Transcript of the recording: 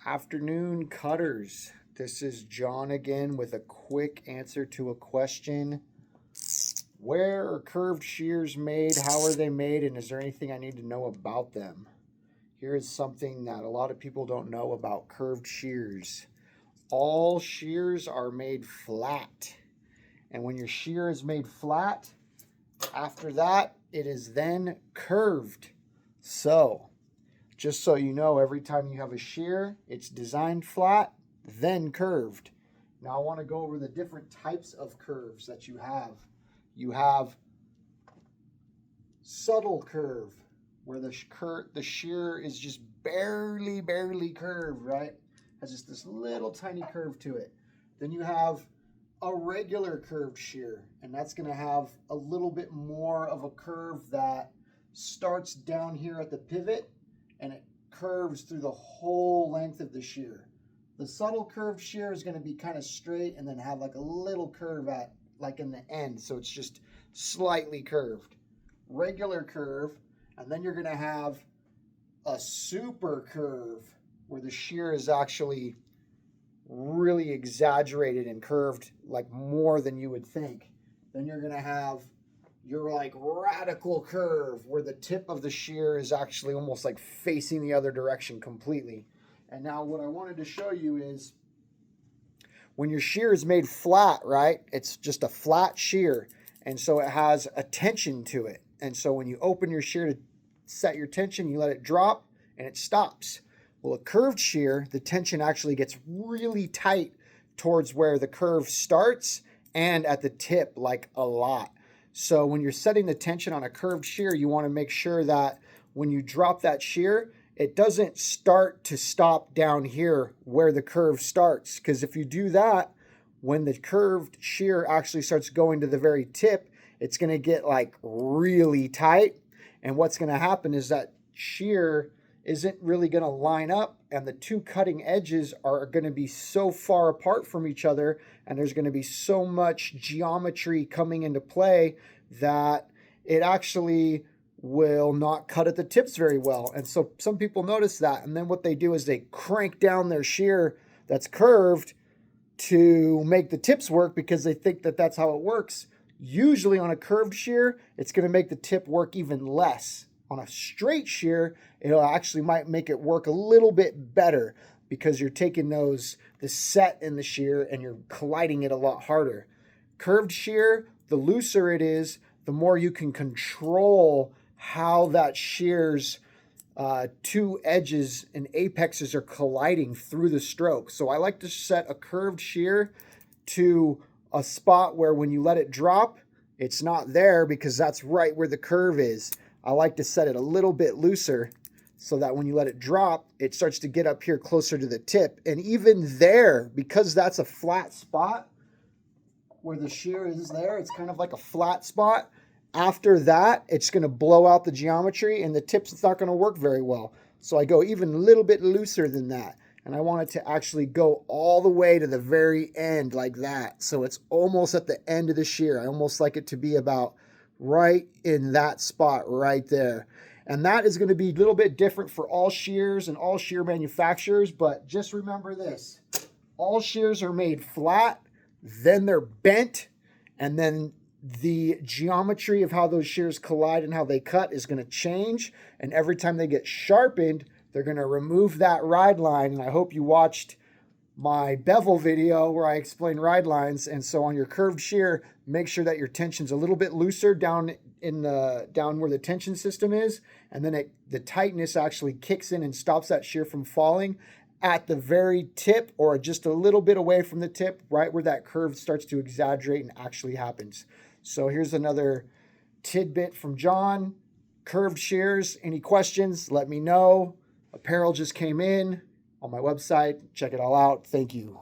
Afternoon cutters. This is John again with a quick answer to a question. Where are curved shears made? How are they made? And is there anything I need to know about them? Here is something that a lot of people don't know about curved shears. All shears are made flat. And when your shear is made flat, after that, it is then curved. So, just so you know, every time you have a shear, it's designed flat, then curved. Now I want to go over the different types of curves that you have. You have subtle curve, where the shear is just barely curved, right? Has just this little tiny curve to it. Then you have a regular curved shear, and that's going to have a little bit more of a curve that starts down here at the pivot and it curves through the whole length of the shear. The subtle curved shear is going to be kind of straight and then have like a little curve at like in the end, so it's just slightly curved. Regular curve, and then you're going to have a super curve where the shear is actually really exaggerated and curved like more than you would think. Then you're going to have your like radical curve where the tip of the shear is actually almost like facing the other direction completely. And now what I wanted to show you is when your shear is made flat, right? It's just a flat shear, and so it has a tension to it. And so when you open your shear to set your tension, you let it drop and it stops. Well, a curved shear, the tension actually gets really tight towards where the curve starts and at the tip, like a lot. So when you're setting the tension on a curved shear, you want to make sure that when you drop that shear, it doesn't start to stop down here where the curve starts. Because if you do that, when the curved shear actually starts going to the very tip, it's going to get like really tight. And what's going to happen is that shear isn't really going to line up, and the two cutting edges are going to be so far apart from each other, and there's going to be so much geometry coming into play that it actually will not cut at the tips very well. And so some people notice that, and then what they do is they crank down their shear that's curved to make the tips work because they think that that's how it works. Usually on a curved shear, it's going to make the tip work even less. On a straight shear, it'll actually might make it work a little bit better because you're taking the set in the shear and you're colliding it a lot harder. Curved shear, the looser it is, the more you can control how that shear's two edges and apexes are colliding through the stroke. So I like to set a curved shear to a spot where when you let it drop, it's not there because that's right where the curve is. I like to set it a little bit looser so that when you let it drop, it starts to get up here closer to the tip. And even there, because that's a flat spot where the shear is there, it's kind of like a flat spot. After that, it's going to blow out the geometry and the tips, it's not going to work very well. So I go even a little bit looser than that. And I want it to actually go all the way to the very end like that. So it's almost at the end of the shear. I almost like it to be about right in that spot right there. And that is going to be a little bit different for all shears and all shear manufacturers, but just remember this. All shears are made flat, then they're bent, and then the geometry of how those shears collide and how they cut is going to change. And every time they get sharpened, they're going to remove that ride line. And I hope you watched my bevel video where I explain ride lines. And so on your curved shear, make sure that your tension's a little bit looser down where the tension system is, and then the tightness actually kicks in and stops that shear from falling at the very tip or just a little bit away from the tip, right where that curve starts to exaggerate and actually happens. So here's another tidbit from John. Curved shears, any questions, let me know. Apparel just came in on my website. Check it all out. Thank you.